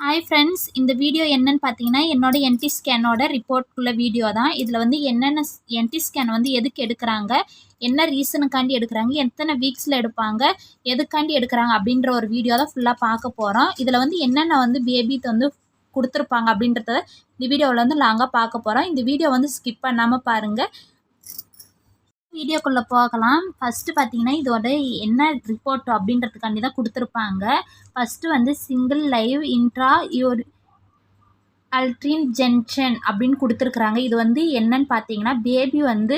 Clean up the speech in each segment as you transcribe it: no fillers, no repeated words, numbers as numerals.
Hi friends, இந்த video என்னன்னு பார்த்தீங்கன்னா, என்னோட என்டி ஸ்கேனோட ரிப்போர்ட்குள்ள வீடியோ தான். இதில் வந்து என்னென்ன என்டி ஸ்கேன் வந்து எதுக்கு எடுக்கிறாங்க, என்ன ரீசனுக்காண்டி எடுக்கிறாங்க, எத்தனை வீக்ஸில் எடுப்பாங்க, எதுக்காண்டி எடுக்கிறாங்க அப்படின்ற ஒரு வீடியோ தான் ஃபுல்லாக பார்க்க போகிறோம். இதில் வந்து என்னென்ன வந்து பேபிக்கு வந்து கொடுத்துருப்பாங்க அப்படின்றத இந்த வீடியோவில் வந்து லாங்காக பார்க்க போகிறோம். இந்த வீடியோ வந்து ஸ்கிப் பண்ணாமல் பாருங்கள். வீடியோக்குள்ளே போகலாம். ஃபஸ்ட்டு பார்த்தீங்கன்னா, இதோட என்ன ரிப்போர்ட் அப்படின்றதுக்காண்டி தான் கொடுத்துருப்பாங்க. ஃபஸ்ட்டு வந்து single live intra Aldrin gentian அப்படின்னு கொடுத்துருக்குறாங்க. இது வந்து என்னன்னு பார்த்தீங்கன்னா, பேபி வந்து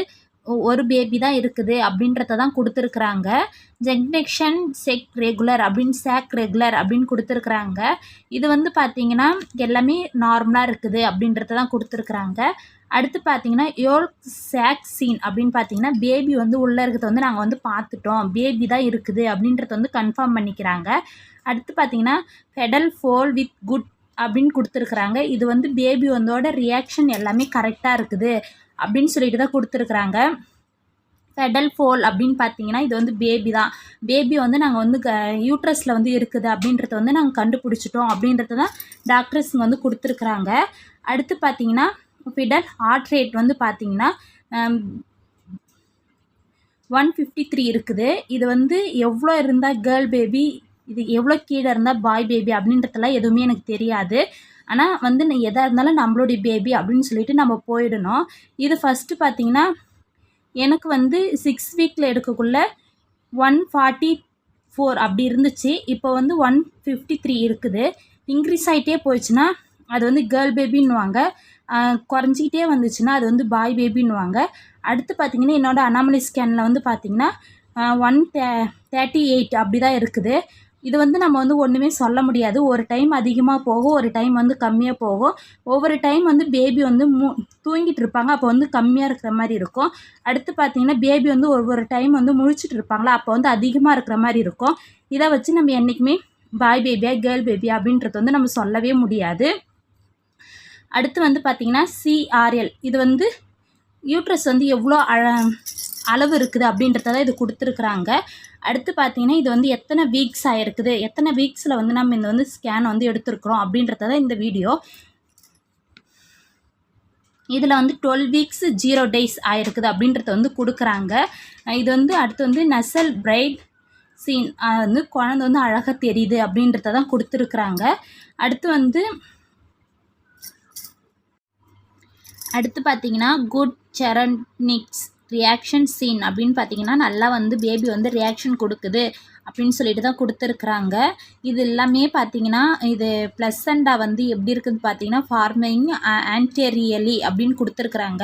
ஒரு பேபி தான் இருக்குது அப்படின்றத தான் கொடுத்துருக்குறாங்க. ஜென்டெக்ஷன் செக் ரெகுலர் அப்படின்னு சேக் ரெகுலர் அப்படின்னு கொடுத்துருக்குறாங்க. இது வந்து பார்த்தீங்கன்னா எல்லாமே நார்மலாக இருக்குது அப்படின்றத தான் கொடுத்துருக்குறாங்க. அடுத்து பார்த்தீங்கன்னா சேக்சீன் அப்படின்னு பார்த்தீங்கன்னா, பேபி வந்து உள்ளே இருக்கிறத வந்து நாங்கள் வந்து பார்த்துட்டோம், பேபி தான் இருக்குது அப்படின்றத வந்து கன்ஃபார்ம் பண்ணிக்கிறாங்க. அடுத்து பார்த்தீங்கன்னா பெடல் ஃபோல் வித் குட் அப்படின்னு கொடுத்துருக்குறாங்க. இது வந்து பேபி வந்தோட ரியாக்ஷன் எல்லாமே கரெக்டாக இருக்குது அப்படின்னு சொல்லிட்டு தான் கொடுத்துருக்குறாங்க. பெடல் ஃபோல் அப்படின்னு பார்த்தீங்கன்னா, இது வந்து பேபி தான், பேபி வந்து நாங்கள் வந்து யூட்ரஸில் வந்து இருக்குது அப்படின்றத வந்து நாங்கள் கண்டுபிடிச்சிட்டோம் அப்படின்றத தான் டாக்டர்ஸுங்க வந்து கொடுத்துருக்குறாங்க. அடுத்து பார்த்தீங்கன்னா ஃபிடல் ஹார்ட் ரேட் வந்து பார்த்தீங்கன்னா 153 இருக்குது. இது வந்து எவ்வளோ இருந்தால் கேர்ள் பேபி, இது எவ்வளோ கீழே இருந்தால் பாய் பேபி அப்படின்றதெல்லாம் எதுவுமே எனக்கு தெரியாது. ஆனால் வந்து எதாக இருந்தாலும் நம்மளுடைய பேபி அப்படின்னு சொல்லிட்டு நம்ம போயிடணும். இது ஃபஸ்ட்டு பார்த்தீங்கன்னா எனக்கு வந்து 6 வீக்கில் எடுக்கக்குள்ள 144 அப்படி இருந்துச்சு. இப்போ வந்து 153 இருக்குது. இன்க்ரீஸ் ஆகிட்டே போயிடுச்சுன்னா அது வந்து கேர்ள் பேபின்னுவாங்க, குறைஞ்சிக்கிட்டே வந்துச்சுன்னா அது வந்து பாய் பேபின்னுவாங்க. அடுத்து பார்த்திங்கன்னா என்னோடய அனாமலி ஸ்கேனில் வந்து பார்த்திங்கன்னா 138 அப்படி தான் இருக்குது. இது வந்து நம்ம வந்து ஒன்றுமே சொல்ல முடியாது. ஒரு டைம் அதிகமாக போகும், ஒரு டைம் வந்து கம்மியாக போகும். ஒவ்வொரு டைம் வந்து பேபி வந்து தூங்கிட்டு இருப்பாங்க, அப்போ வந்து கம்மியாக இருக்கிற மாதிரி இருக்கும். அடுத்து பார்த்திங்கன்னா பேபி வந்து ஒவ்வொரு டைம் வந்து முழிச்சிட்டு இருப்பாங்களா, அப்போ வந்து அதிகமாக இருக்கிற மாதிரி இருக்கும். இதை வச்சு நம்ம என்றைக்குமே பாய் பேபியா கேர்ள் பேபியா அப்படின்றது வந்து நம்ம சொல்லவே முடியாது. அடுத்து வந்து பார்த்திங்கன்னா சிஆர்எல், இது வந்து யூட்ரஸ் வந்து எவ்வளோ அளவு இருக்குது அப்படின்றத இது கொடுத்துருக்குறாங்க. அடுத்து பார்த்திங்கன்னா இது வந்து எத்தனை வீக்ஸ் ஆகிருக்குது, எத்தனை வீக்ஸில் வந்து நம்ம இந்த வந்து ஸ்கேன் வந்து எடுத்துருக்குறோம் அப்படின்றத இந்த வீடியோ. இதில் வந்து 12 வீக்ஸ் 0 days ஆகிருக்குது அப்படின்றத வந்து கொடுக்குறாங்க. இது வந்து அடுத்து வந்து நசல் பிரைட் சீன் வந்து குழந்தை வந்து அழகாக தெரியுது அப்படின்றத தான் கொடுத்துருக்குறாங்க. அடுத்து பார்த்திங்கன்னா குட் செரனிக்ஸ் ரியாக்ஷன் சீன் அப்படின்னு பார்த்தீங்கன்னா, நல்லா வந்து பேபி வந்து ரியாக்ஷன் கொடுக்குது அப்படின்னு சொல்லிட்டு தான் கொடுத்துருக்குறாங்க. இது எல்லாமே பார்த்தீங்கன்னா இது ப்ளசண்டா வந்து எப்படி இருக்குதுன்னு பார்த்தீங்கன்னா ஃபார்மிங் ஆன்டீரியலி அப்படின்னு கொடுத்துருக்குறாங்க.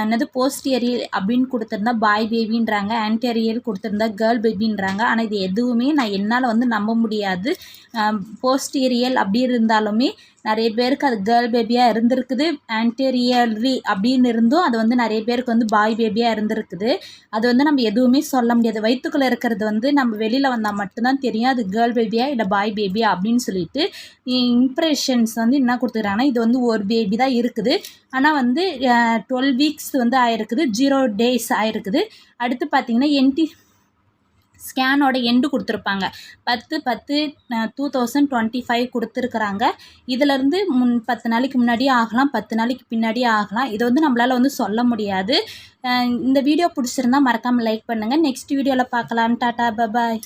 என்னது போஸ்டியரி அப்படின்னு கொடுத்துருந்தா பாய் பேபின்றாங்க, ஆன்டீரியல் கொடுத்துருந்தா கேர்ள் பேபின்றாங்க. ஆனால் இது எதுவுமே என்னால் வந்து நம்ப முடியாது. போஸ்டீரியல் அப்படி இருந்தாலுமே நிறைய பேருக்கு அது கேர்ள் பேபியாக இருந்திருக்குது, ஆன்டீரியரி அப்படின்னு இருந்தும் அது வந்து நிறைய பேருக்கு வந்து பாய் பேபியாக இருந்திருக்குது. அது வந்து நம்ம எதுவுமே சொல்ல முடியாது. வயிற்றுக்குள்ளே இருக்கிறது வந்து நம்ம வெளியில் வந்தால் மட்டும்தான் தெரியும் அது கேர்ள் பேபியா இல்லை பாய் பேபியா அப்படின்னு சொல்லிட்டு. இம்ப்ரெஷன்ஸ் வந்து என்ன கொடுத்துக்கிறாங்கன்னா, இது வந்து ஒரு பேபி தான் இருக்குது, ஆனால் வந்து 12 வீக்ஸ் வந்து ஆயிருக்குது, 0 days ஆயிருக்குது. அடுத்து பார்த்திங்கன்னா ஸ்கேனோட எண்டு கொடுத்துருப்பாங்க 10/10/2025 கொடுத்துருக்குறாங்க. இதிலேருந்து 10 நாளைக்கு முன்னாடியே ஆகலாம், 10 நாளைக்கு பின்னாடியே ஆகலாம். இதை வந்து நம்மளால் வந்து சொல்ல முடியாது. இந்த வீடியோ பிடிச்சிருந்தா மறக்காமல் லைக் பண்ணுங்கள். நெக்ஸ்ட் வீடியோவில் பார்க்கலாம். Tata, bye bye.